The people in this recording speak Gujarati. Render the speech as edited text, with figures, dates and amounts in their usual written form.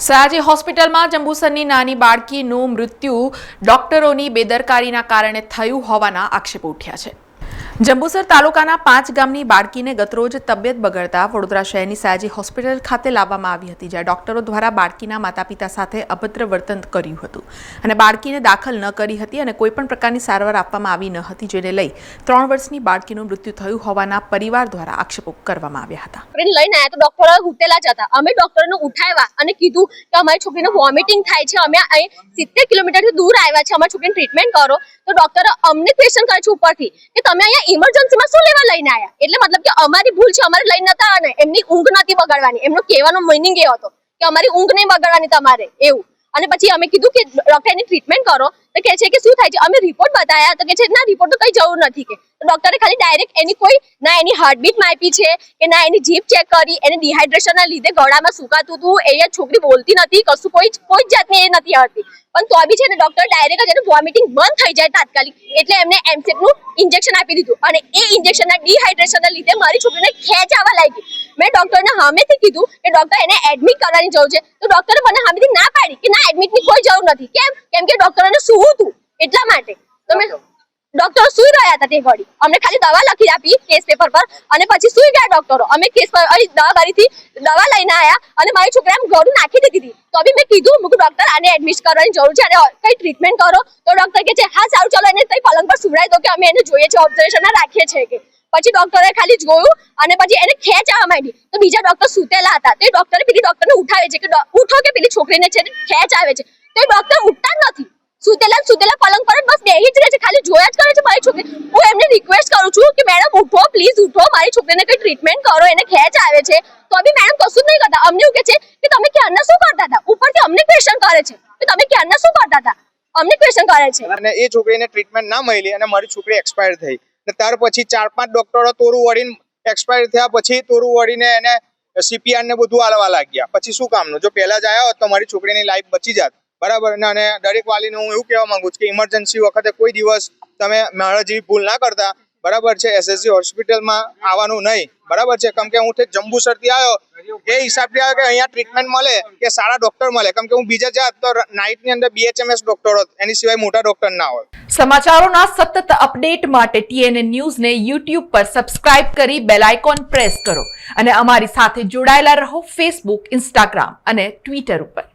સયાજી હોસ્પિટલમાં જંબુસરની નાની બાળકીનું મૃત્યુ ડોક્ટરોની બેદરકારીના કારણે થયું હોવાના આક્ષેપો ઉઠ્યા છે। જંબુસર તાલુકાના 5 ગામની બાળકીને ગતરોજ તબિયત બગડતા વડોદરા શહેરની સયાજી હોસ્પિટલ ખાતે લાવવામાં આવી હતી, જ્યાં ડોક્ટરો દ્વારા બાળકીના માતાપિતા સાથે અભદ્ર વર્તન કર્યું હતું અને બાળકીને દાખલ ન કરી હતી અને કોઈપણ પ્રકારની સારવાર આપવામાં આવી ન હતી, જેને લઈ 3 વર્ષની બાળકીનું મૃત્યુ થયું હોવાના પરિવાર દ્વારા આક્ષેપો કરવામાં આવ્યા હતા। લઈને આયા તો ડોક્ટરો ઉઠેલા જ હતા। અમે ડોક્ટરને ઉઠાવ્યા અને કીધું કે અમારી છોકરીને વોમિટિંગ થાય છે, અમે અહીં 70 કિલોમીટરથી દૂર આવ્યા છે, અમારી છોકરીને ટ્રીટમેન્ટ કરો। તો ડોક્ટરે અમને ક્વેશ્ચન કરે છે ઉપરથી કે તમે અહીંયા ઇમરજન્સીમાં શું લેવા લઈને આવ્યા? એટલે મતલબ કે અમારી ભૂલ છે, અમારે લઈને નતા અને એમની ઊંઘ નથી બગાડવાની। એમનો કહેવાનો મીનિંગ એ હતો કે અમારી ઊંઘ નહીં બગાડવાની તમારે એવું। અને પછી અમે કીધું કે ડોક્ટર એની ટ્રીટમેન્ટ કરો તો કહે છે કે શું થાય છે? અમે રિપોર્ટ બતાવ્યા તો કહે છે ના રિપોર્ટ તો કઈ જરૂર નથી કે ડોક્ટરે ખાલી ડાયરેક્ટ એની કોઈ ના એની હાર્ટબીટ માપી છે કે ના એની જીભ ચેક કરી, એને ડિહાઇડ્રેશનના લીધે ગળામાં સુકાતું હતું, એ છોકરી બોલતી નથી, કશું કોઈ જાતની એ નથી હરતી, પણ તો બી છે ને ડોક્ટર ડાયરેક્ટ જ એને વોમિટિંગ બંધ થઈ જાય તાત્કાલિક એટલે એમને એમસેટનું ઇન્જેક્શન આપી દીધું અને એ ઇન્જેક્શનના ડિહાઇડ્રેશનના લીધે મારી છોકરીને ખેંચ આવવા લાગી। મેં ડોક્ટરને સામેથી કીધું કે ડોક્ટર એને એડમિટ કરવાની જરૂર છે, તો ડોક્ટરે મને સામેથી ના પાડી કે ના એડમિટની કોઈ જરૂર નથી। કેમ કે ડોક્ટરોને સૂવું હતું એટલા માટે। તો મેં ડોક્ટરો સુઈ રહ્યા હતા તે ઘડી, અમને ખાલી દવા લખી આપી કેસ પેપર પર અને પછી સુઈ ગયા ડોક્ટરો। અમે કેસ પર દવાખાનેથી દવા લઈને આવ્યા અને મારી છોકરી આમ ગળું નાખી દીધી હતી, તો બી મેં કીધું ડોક્ટર આને એડમિટ કરવાની જરૂર છે અને કઈ ટ્રીટમેન્ટ કરો, તો ડોક્ટર કહે છે હા સારું ચલો એને કઈ પલંગ પર સુવડાવી દો કે અમે એને જોઈએ છે, ઓબ્ઝર્વેશનમાં રાખીએ છીએ કે। પછી ડોક્ટરે ખાલી જોયું અને પછી એને ખેંચ આવવા માંડી, તો બીજા ડોક્ટર સુતેલા હતા, તો ડોક્ટરે પેલી ડોક્ટરને ઉઠાવે છે કે ઉઠો કે પેલી છોકરીને છે ખેંચ આવે છે, તો એ ડોક્ટર ઉઠતા જ નથી, સુતેલા પલંગ પર બસ બેહી જ રહે છે, ખાલી જોયા જ કરે છે મારી છોકરી। હું એમને રિક્વેસ્ટ કરું છું કે મેડમ ઉઠો, પ્લીઝ ઉઠો, મારી છોકરીને કઈ ટ્રીટમેન્ટ કરો, એને ખેંચ આવે છે, તો બી મેડમ કશું જ નહીં કરતા। અમને એવું કહે છે કે તમે ક્યારના શું કરતા હતા, ઉપરથી અમને ક્વેશ્ચન કરે છે કે તમે ક્યારના શું કરતા હતા, અમને ક્વેશ્ચન કરે છે। અને એ છોકરીને ટ્રીટમેન્ટ ના મળી અને મારી છોકરી એક્સપાયર થઈ, ત્યાર પછી 4-5 ડોક્ટરો તોરું વળીને એક્સપાયર થયા, પછી તોરું વળીને એને CPR ને બધું આલવા લાગ્યા। પછી શું કામનું? જો પહેલા જ આવ્યા હોત તો મારી છોકરીની લાઈફ બચી જાત, બરાબર ને। અને દરેક વાલીને હું એવું કહેવા માંગુ છું કે ઇમરજન્સી વખતે કોઈ દિવસ તમે મારા જેવી ભૂલ ના કરતા, બરાબર છે। SSG હોસ્પિટલમાં આવવાનું નહીં, બરાબર છે, કેમ કે હું જંબુસરથી આવ્યો એ હિસાબથી આવ્યો કે અહીંયા ટ્રીટમેન્ટ મળે કે સારા ડોક્ટર મળે, કેમ કે હું બીજા જાત તો નાઇટની અંદર BHMS ડોક્ટર હોત, એની સિવાય મોટા ડોક્ટર ના હોય। સમાચારોના સતત અપડેટ માટે TNN ન્યૂઝને YouTube પર સબસ્ક્રાઇબ કરી બેલ આઇકોન પ્રેસ કરો અને અમારી સાથે જોડાયેલા રહો Facebook, Instagram અને Twitter ઉપર।